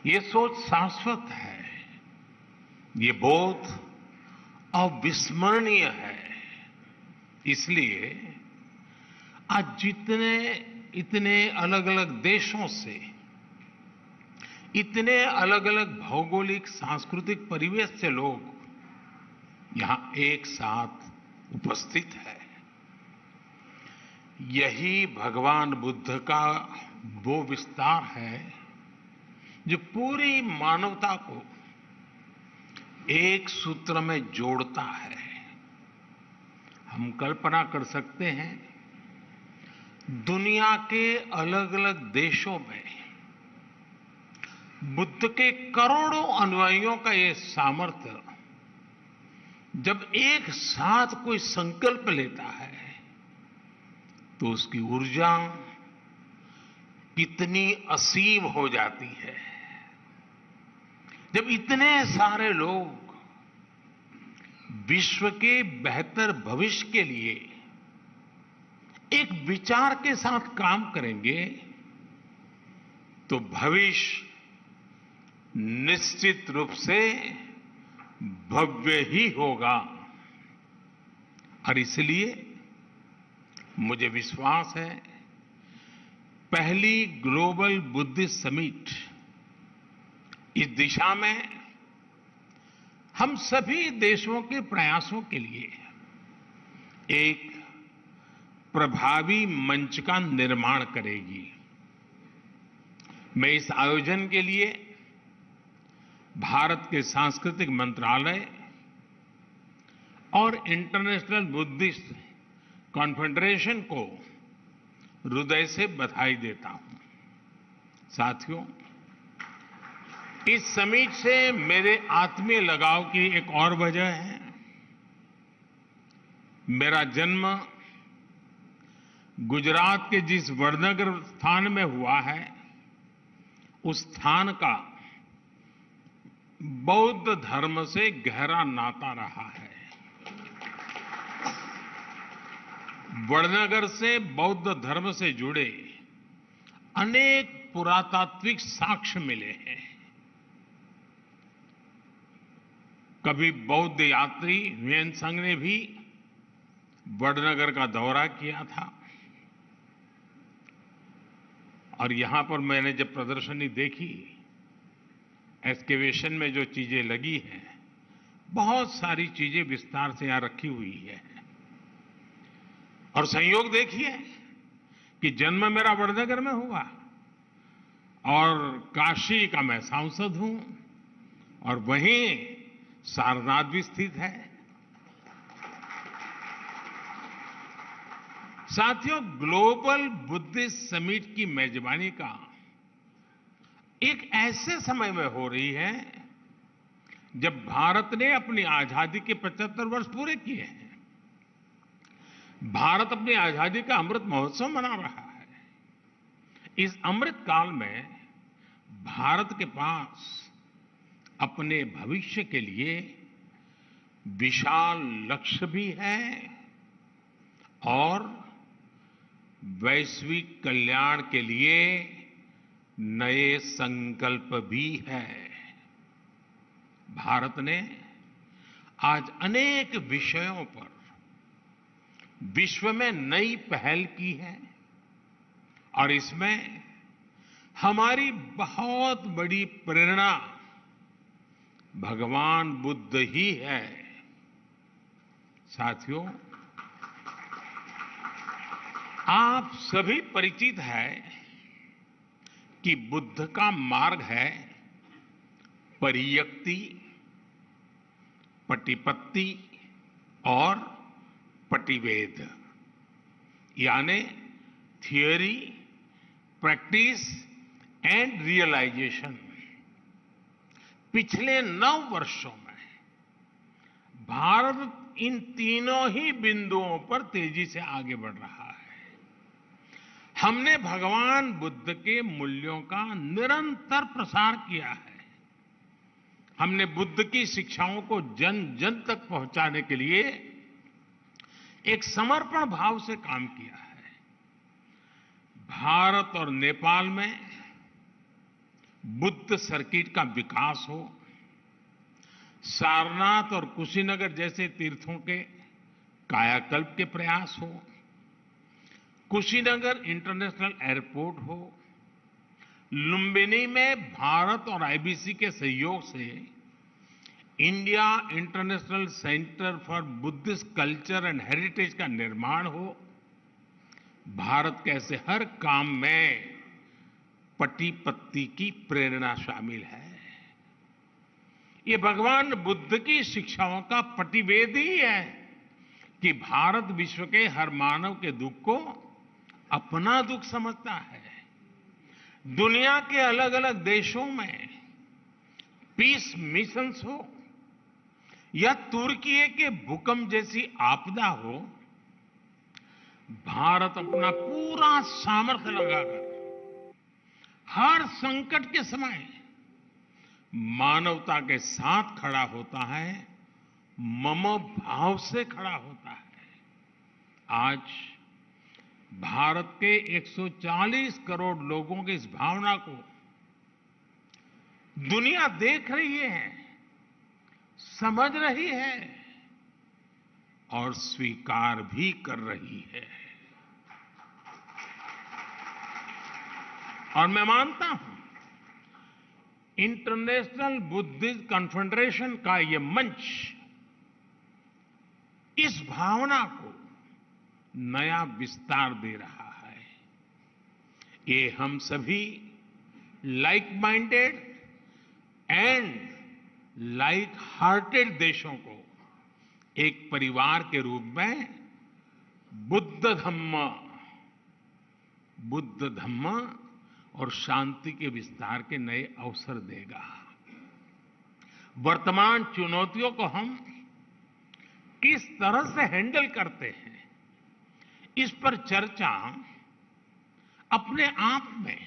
ये सोच शाश्वत है, ये बोध अविस्मरणीय है। इसलिए आज इतने अलग अलग देशों से, इतने अलग अलग भौगोलिक सांस्कृतिक परिवेश से लोग यहां एक साथ उपस्थित है, यही भगवान बुद्ध का वो विस्तार है जो पूरी मानवता को एक सूत्र में जोड़ता है। हम कल्पना कर सकते हैं दुनिया के अलग अलग देशों में बुद्ध के करोड़ों अनुयायियों का ये सामर्थ्य जब एक साथ कोई संकल्प लेता है तो उसकी ऊर्जा कितनी असीम हो जाती है। जब इतने सारे लोग विश्व के बेहतर भविष्य के लिए एक विचार के साथ काम करेंगे तो भविष्य निश्चित रूप से भव्य ही होगा। और इसलिए मुझे विश्वास है पहली ग्लोबल बुद्धिस्ट समिट इस दिशा में हम सभी देशों के प्रयासों के लिए एक प्रभावी मंच का निर्माण करेगी। मैं इस आयोजन के लिए भारत के सांस्कृतिक मंत्रालय और इंटरनेशनल बुद्धिस्ट कॉन्फेडरेशन को हृदय से बधाई देता हूं। साथियों, इस समिट से मेरे आत्मीय लगाव की एक और वजह है मेरा जन्म गुजरात के जिस वडनगर स्थान में हुआ है, उस स्थान का बौद्ध धर्म से गहरा नाता रहा है। वडनगर से बौद्ध धर्म से जुड़े अनेक पुरातात्विक साक्ष्य मिले हैं। कभी बौद्ध यात्री ह्वेन संघ ने भी वडनगर का दौरा किया था और यहां पर मैंने जब प्रदर्शनी देखी, एक्सकेवेशन में जो चीजें लगी हैं, बहुत सारी चीजें विस्तार से यहां रखी हुई है। और संयोग देखिए कि जन्म मेरा वडनगर में हुआ और काशी का मैं सांसद हूं और वहीं सारनाथ भी स्थित है। साथियों, ग्लोबल बुद्धिस्ट समिट की मेजबानी का एक ऐसे समय में हो रही है जब भारत ने अपनी आजादी के 75 वर्ष पूरे किए हैं। भारत अपनी आजादी का अमृत महोत्सव मना रहा है। इस अमृत काल में भारत के पास अपने भविष्य के लिए विशाल लक्ष्य भी है और वैश्विक कल्याण के लिए नए संकल्प भी है। भारत ने आज अनेक विषयों पर विश्व में नई पहल की है और इसमें हमारी बहुत बड़ी प्रेरणा भगवान बुद्ध ही है। साथियों, आप सभी परिचित हैं कि बुद्ध का मार्ग है परियक्ति, पटिपत्ति और पटिवेद, यानी थियोरी, प्रैक्टिस एंड रियलाइजेशन। पिछले 9 वर्षों में भारत इन तीनों ही बिंदुओं पर तेजी से आगे बढ़ रहा है। हमने भगवान बुद्ध के मूल्यों का निरंतर प्रसार किया है। हमने बुद्ध की शिक्षाओं को जन जन तक पहुंचाने के लिए एक समर्पण भाव से काम किया है। भारत और नेपाल में बुद्ध सर्किट का विकास हो, सारनाथ और कुशीनगर जैसे तीर्थों के कायाकल्प के प्रयास हो, कुशीनगर इंटरनेशनल एयरपोर्ट हो, लुम्बिनी में भारत और आईबीसी के सहयोग से India international centre for Buddhist culture and heritage का निर्माण हो, भारत के ऐसे हर काम में पटिपत्ति की प्रेरणा शामिल है। ये भगवान बुद्ध की शिक्षाओं का पटिवेद ही है कि भारत विश्व के हर मानव के दुख को अपना दुख समझता है। दुनिया के अलग अलग देशों में पीस मिशंस हो या तुर्की के भूकंप जैसी आपदा हो, भारत अपना पूरा सामर्थ्य लगाकर हर संकट के समय मानवता के साथ खड़ा होता है, मम भाव से खड़ा होता है। आज भारत के 140 करोड़ लोगों की इस भावना को दुनिया देख रही है, समझ रही है और स्वीकार भी कर रही है। और मैं मानता हूं इंटरनेशनल बुद्धिस्ट कॉन्फेडरेशन का ये मंच इस भावना को नया विस्तार दे रहा है। ये हम सभी like minded and like hearted देशों को एक परिवार के रूप में बुद्ध धम्म और शांति के विस्तार के नए अवसर देगा। वर्तमान चुनौतियों को हम किस तरह से हैंडल करते हैं, इस पर चर्चा अपने आप में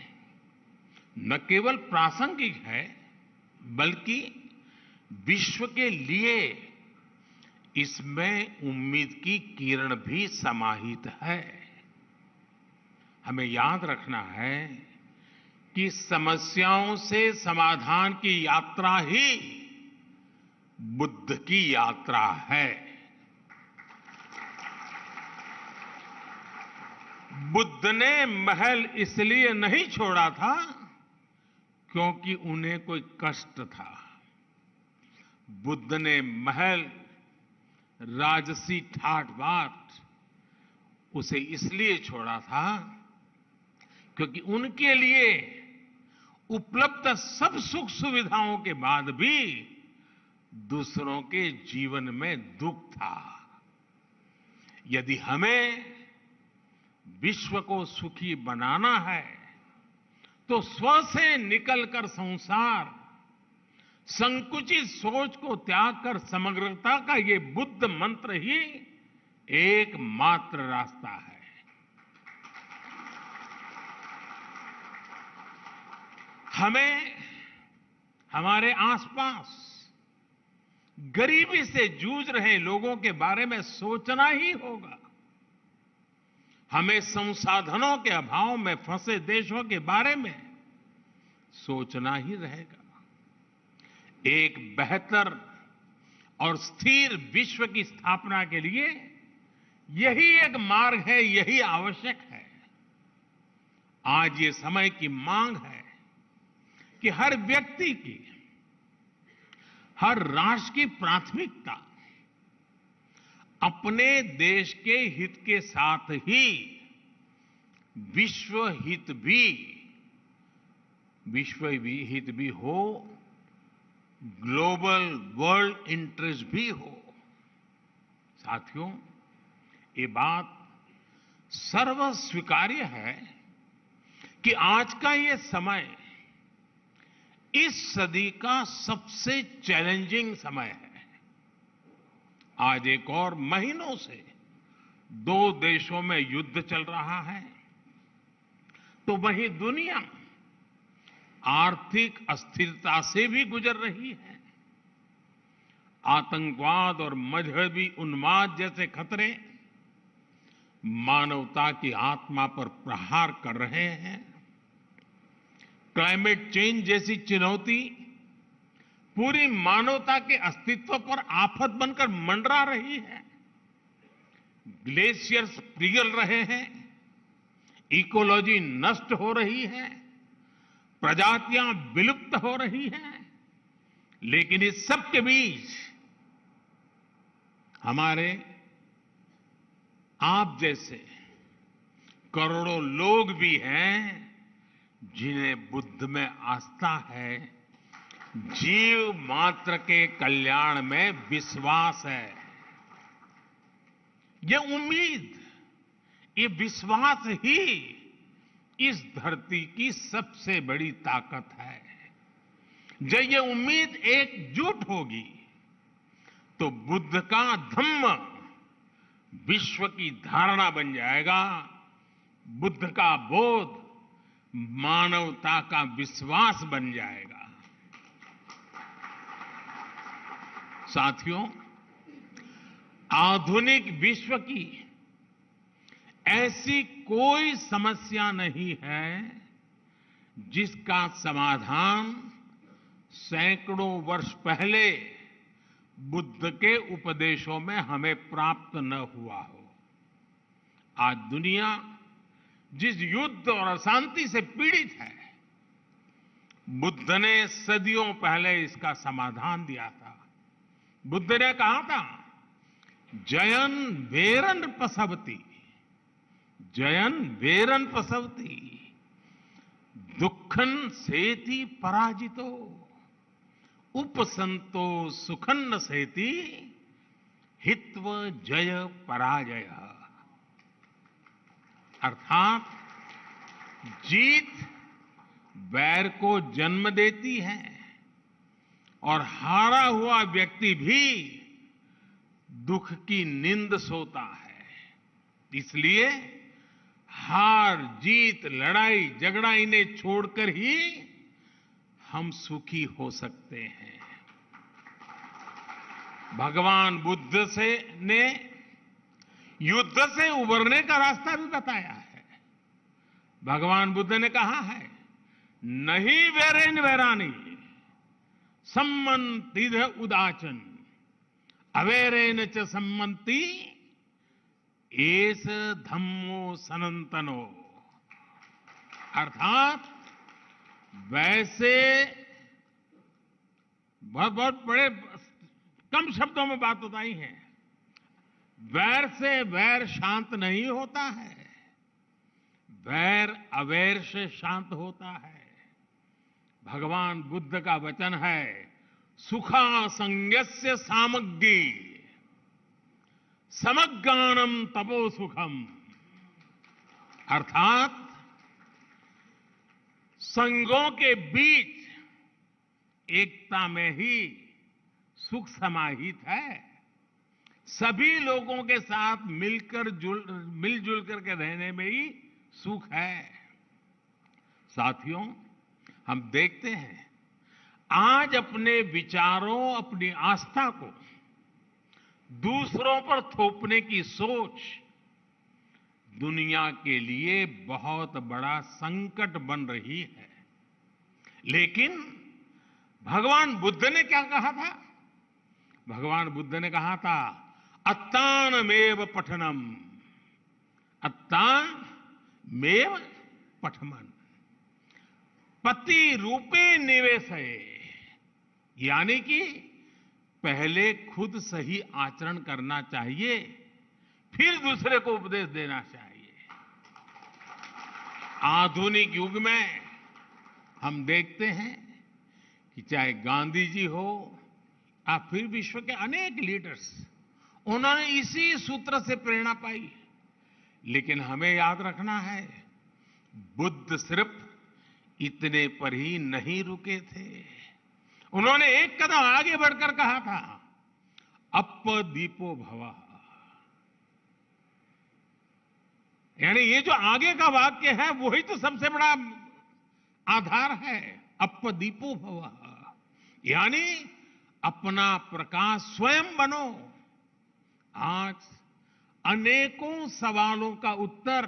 न केवल प्रासंगिक है, बल्कि विश्व के लिए इसमें उम्मीद की किरण भी समाहित है। हमें याद रखना है कि समस्याओं से समाधान की यात्रा ही बुद्ध की यात्रा है। बुद्ध ने महल इसलिए नहीं छोड़ा था क्योंकि उन्हें कोई कष्ट था। बुद्ध ने महल, राजसी ठाट बाट उसे इसलिए छोड़ा था क्योंकि उनके लिए उपलब्ध सब सुख सुविधाओं के बाद भी दूसरों के जीवन में दुख था। यदि हमें विश्व को सुखी बनाना है तो स्व से निकलकर संसार, संकुचित सोच को त्याग कर समग्रता का ये बुद्ध मंत्र ही एकमात्र रास्ता है। हमें हमारे आसपास गरीबी से जूझ रहे लोगों के बारे में सोचना ही होगा। हमें संसाधनों के अभाव में फंसे देशों के बारे में सोचना ही रहेगा। एक बेहतर और स्थिर विश्व की स्थापना के लिए यही एक मार्ग है, यही आवश्यक है। आज ये समय की मांग है कि हर व्यक्ति की, हर राष्ट्र की प्राथमिकता अपने देश के हित के साथ ही विश्व हित भी हो, ग्लोबल वर्ल्ड इंटरेस्ट भी हो। साथियों, ये बात सर्वस्वीकार्य है कि आज का ये समय इस सदी का सबसे चैलेंजिंग समय है। आज एक और महीनों से दो देशों में युद्ध चल रहा है, तो वहीं दुनिया आर्थिक अस्थिरता से भी गुजर रही है। आतंकवाद और मजहबी उन्माद जैसे खतरे मानवता की आत्मा पर प्रहार कर रहे हैं। क्लाइमेट चेंज जैसी चुनौती पूरी मानवता के अस्तित्व पर आफत बनकर मंडरा रही है। ग्लेशियर्स पिघल रहे हैं, इकोलॉजी नष्ट हो रही है, प्रजातियां विलुप्त हो रही हैं। लेकिन इस सब के बीच हमारे आप जैसे करोड़ों लोग भी हैं जिन्हें बुद्ध में आस्था है, जीव मात्र के कल्याण में विश्वास है। ये उम्मीद, ये विश्वास ही इस धरती की सबसे बड़ी ताकत है। जब ये उम्मीद एकजुट होगी तो बुद्ध का धम्म विश्व की धारणा बन जाएगा, बुद्ध का बोध मानवता का विश्वास बन जाएगा। साथियों, आधुनिक विश्व की ऐसी कोई समस्या नहीं है जिसका समाधान सैकड़ों वर्ष पहले बुद्ध के उपदेशों में हमें प्राप्त न हुआ हो। आज दुनिया जिस युद्ध और अशांति से पीड़ित है, बुद्ध ने सदियों पहले इसका समाधान दिया था। बुद्ध ने कहा था, जयन वेरन पसवती, जयन वेरन पसवती, दुखन सेति पराजितो, उपसंतो सुखन सेति, हित्व जय पराजय। अर्थात जीत वैर को जन्म देती है और हारा हुआ व्यक्ति भी दुख की नींद सोता है। इसलिए हार जीत लड़ाई झगड़ा इन्हें छोड़कर ही हम सुखी हो सकते हैं। भगवान बुद्ध ने युद्ध से उबरने का रास्ता भी बताया है। भगवान बुद्ध ने कहा है, नहीं वेरेन वेरानी सम्मन्तिध उदाचन अवेरेन च सम्मन्ति एस धम्मो सनातनो। अर्थात वैसे बहुत बड़े कम शब्दों में बात बताई है। वैर से वैर शांत नहीं होता है, वैर अवैर से शांत होता है। भगवान बुद्ध का वचन है, सुखा संज्ञस्य सामग्री समज्ञानम तपो सुखम। अर्थात संगों के बीच एकता में ही सुख समाहित है। सभी लोगों के साथ मिलजुल करके रहने में ही सुख है। साथियों, हम देखते हैं आज अपने विचारों, अपनी आस्था को दूसरों पर थोपने की सोच दुनिया के लिए बहुत बड़ा संकट बन रही है। लेकिन भगवान बुद्ध ने क्या कहा था? भगवान बुद्ध ने कहा था, अत्तानमेव पठनम, अत्तानमेव पठमन, पति रूपे निवेशे। यानी कि पहले खुद सही आचरण करना चाहिए, फिर दूसरे को उपदेश देना चाहिए। आधुनिक युग में हम देखते हैं कि चाहे गांधी जी हो या फिर विश्व के अनेक लीडर्स, उन्होंने इसी सूत्र से प्रेरणा पाई। लेकिन हमें याद रखना है, बुद्ध सिर्फ इतने पर ही नहीं रुके थे। उन्होंने एक कदम आगे बढ़कर कहा था, अपदीपो भवः। यानी ये जो आगे का वाक्य है वही तो सबसे बड़ा आधार है, अपदीपो भवः। यानी अपना प्रकाश स्वयं बनो। आज अनेकों सवालों का उत्तर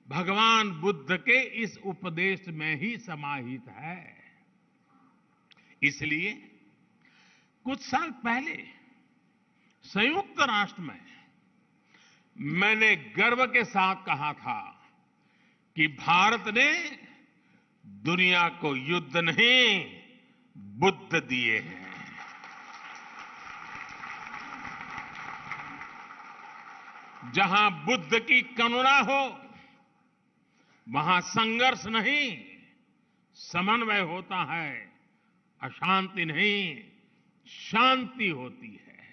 भगवान बुद्ध के इस उपदेश में ही समाहित है। इसलिए कुछ साल पहले संयुक्त राष्ट्र में मैंने गर्व के साथ कहा था कि भारत ने दुनिया को युद्ध नहीं, बुद्ध दिए हैं। जहां बुद्ध की करुणा हो वहां संघर्ष नहीं, समन्वय होता है। अशांति नहीं, शांति होती है।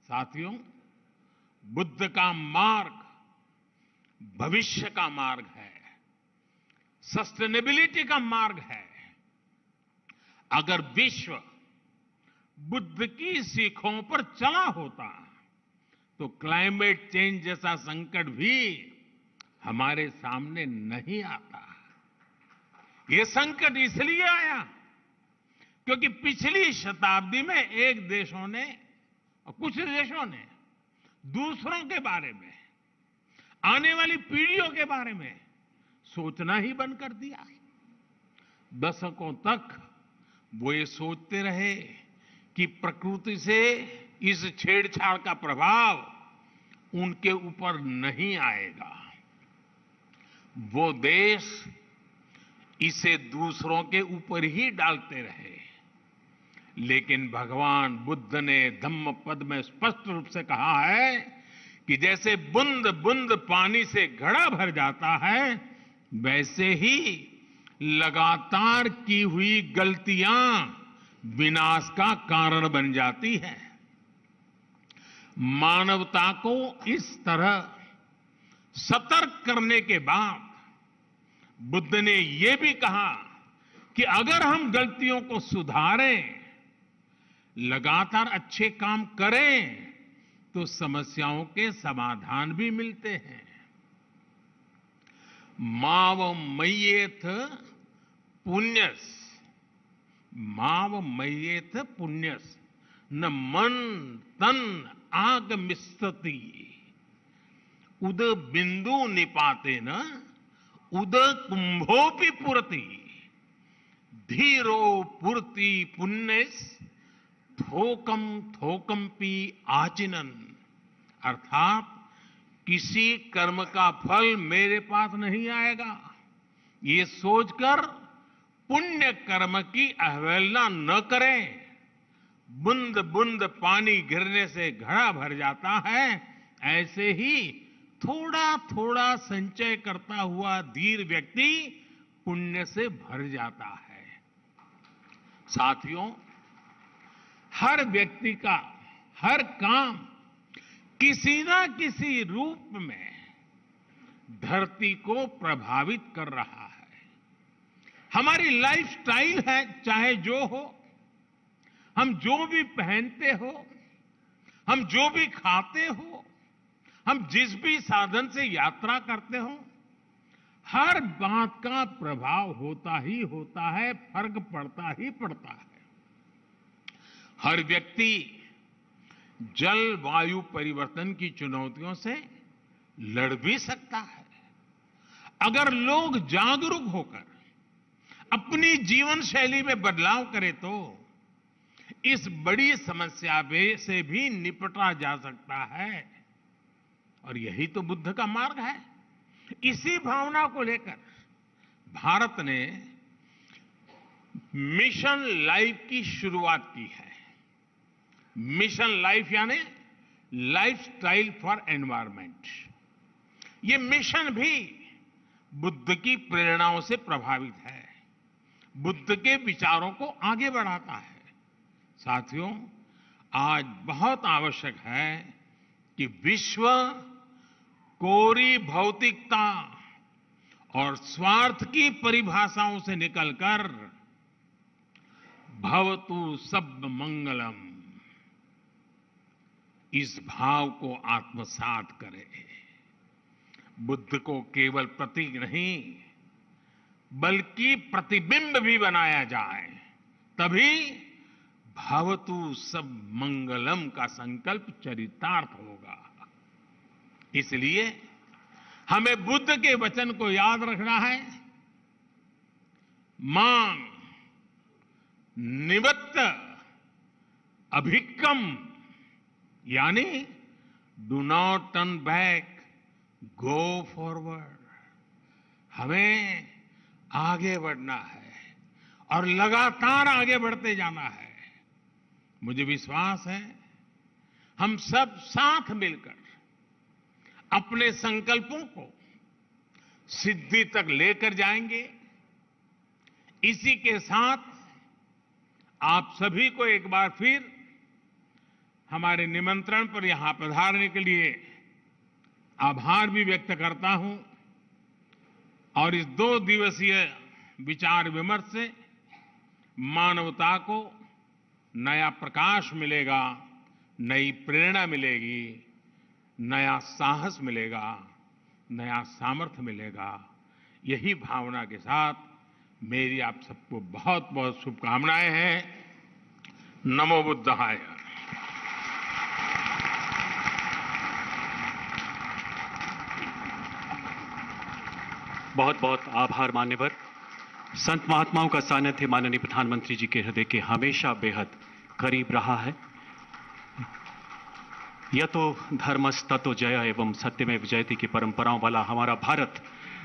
साथियों, बुद्ध का मार्ग भविष्य का मार्ग है, सस्टेनेबिलिटी का मार्ग है। अगर विश्व बुद्ध की सीखों पर चला होता तो क्लाइमेट चेंज जैसा संकट भी हमारे सामने नहीं आता। ये संकट इसलिए आया क्योंकि पिछली शताब्दी में एक देशों ने और कुछ देशों ने दूसरों के बारे में, आने वाली पीढ़ियों के बारे में सोचना ही बंद कर दिया। दशकों तक वो ये सोचते रहे कि प्रकृति से इस छेड़छाड़ का प्रभाव उनके ऊपर नहीं आएगा। वो देश इसे दूसरों के ऊपर ही डालते रहे। लेकिन भगवान बुद्ध ने धम्म पद में स्पष्ट रूप से कहा है कि जैसे बूंद बूंद पानी से घड़ा भर जाता है, वैसे ही लगातार की हुई गलतियां विनाश का कारण बन जाती है। मानवता को इस तरह सतर्क करने के बाद बुद्ध ने यह भी कहा कि अगर हम गलतियों को सुधारें, लगातार अच्छे काम करें तो समस्याओं के समाधान भी मिलते हैं। माव मय्येथ पुण्यस, माव मय्येथ पुण्यस न मन तन आगमिष्यति उद बिंदु निपाते न उद कुंभोपि पुरति धीरो पुरति पुण्यस थोकम थोकमपि आचिनन। अर्थात किसी कर्म का फल मेरे पास नहीं आएगा, ये सोचकर पुण्य कर्म की अवहेलना न करें। बूंद बूंद पानी गिरने से घड़ा भर जाता है, ऐसे ही थोड़ा थोड़ा संचय करता हुआ धीर व्यक्ति पुण्य से भर जाता है। साथियों, हर व्यक्ति का हर काम किसी न किसी रूप में धरती को प्रभावित कर रहा है। हमारी लाइफस्टाइल है, चाहे जो हो, हम जो भी पहनते हो, हम जो भी खाते हो, हम जिस भी साधन से यात्रा करते हो, हर बात का प्रभाव होता ही होता है, फर्क पड़ता ही पड़ता है। हर व्यक्ति जलवायु परिवर्तन की चुनौतियों से लड़ भी सकता है। अगर लोग जागरूक होकर अपनी जीवन शैली में बदलाव करें तो इस बड़ी समस्या से भी निपटा जा सकता है। और यही तो बुद्ध का मार्ग है। इसी भावना को लेकर भारत ने मिशन लाइफ की शुरुआत की है। मिशन लाइफ यानी लाइफस्टाइल फॉर एनवायरमेंट। ये मिशन भी बुद्ध की प्रेरणाओं से प्रभावित है, बुद्ध के विचारों को आगे बढ़ाता है। साथियों, आज बहुत आवश्यक है कि विश्व कोरी भौतिकता और स्वार्थ की परिभाषाओं से निकलकर भवतु सब मंगलम, इस भाव को आत्मसात करे। बुद्ध को केवल प्रतीक नहीं बल्कि प्रतिबिंब भी बनाया जाए, तभी भवतु सब मंगलम का संकल्प चरितार्थ होगा। इसलिए हमें बुद्ध के वचन को याद रखना है। मां निवत्त अभिक्कम, यानी do not turn back, go forward. हमें आगे बढ़ना है और लगातार आगे बढ़ते जाना है। मुझे विश्वास है हम सब साथ मिलकर अपने संकल्पों को सिद्धि तक लेकर जाएंगे। इसी के साथ आप सभी को एक बार फिर हमारे निमंत्रण पर यहां पधारने के लिए आभार भी व्यक्त करता हूं। और इस 2 दिवसीय विचार विमर्श से मानवता को नया प्रकाश मिलेगा, नई प्रेरणा मिलेगी, नया साहस मिलेगा, नया सामर्थ्य मिलेगा। यही भावना के साथ मेरी आप सबको बहुत बहुत शुभकामनाएं हैं। नमो बुद्धाय। बहुत बहुत आभार मान्यवर। संत महात्माओं का सानिध्य माननीय प्रधानमंत्री जी के हृदय के हमेशा बेहद करीब रहा है। यतो धर्मस् ततो जय एवं सत्यमेव जयते की परंपराओं वाला हमारा भारत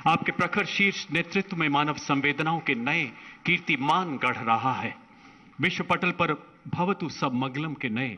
आपके प्रखर शीर्ष नेतृत्व में मानव संवेदनाओं के नए कीर्तिमान गढ़ रहा है। विश्व पटल पर भवतु सब मंगलम के नए